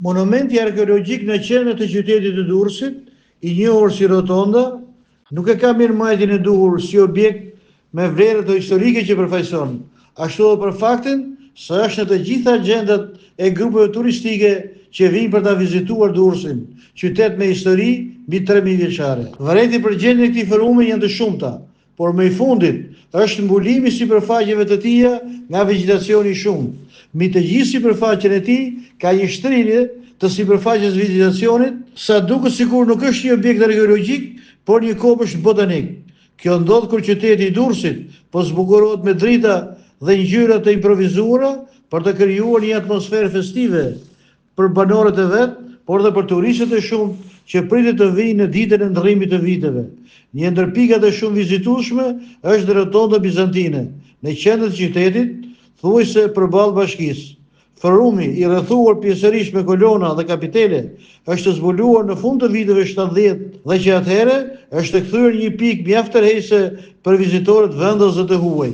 Monumenti arkeologjik në qendër të qytetit të Durrësit, i njohur si Rotonda, nuk e ka mirëmbajtjen e duhur si objekt me vlerët historike që përfaqëson, ashtu edhe për faktin se është në të gjitha agjendat e grupeve turistike që vijnë për ta vizituar Durrësin, qytet me histori mbi 3000 vjeçare. Vërejtjet për gjendjen e këtij forumi janë të shumta, por më i fundit është mbulimi i sipërfaqeve të tija nga vegetacioni i shumtë. Mbi të gjithë sipërfaqen e tij ka një shtrirje të sipërfaqes vegetacionit, sa duket sikur nuk është një objekt arkeologjik, por një kopësht botanik. Kjo ndodh kur qyteti i Durrësit po zbukurohet me drita dhe ngjyra të improvizuara për të krijuar një atmosferë festive për banorët e vet, por edhe për turistët e shumtë që pritet të vinë në ditën e ndërrimit të viteve. Një ndër pikat e shumë vizitueshme është Rotonda Bizantine, në qendër të qytetit, thuajse përballë bashkisë. Forumi, i rrethuar pjesërisht me kolona dhe kapitele, është zbuluar në fund të viteve 70 dhe që atëherë është kthyer një pikë mjaft tërheqëse për vizitorët vendosë të huaj.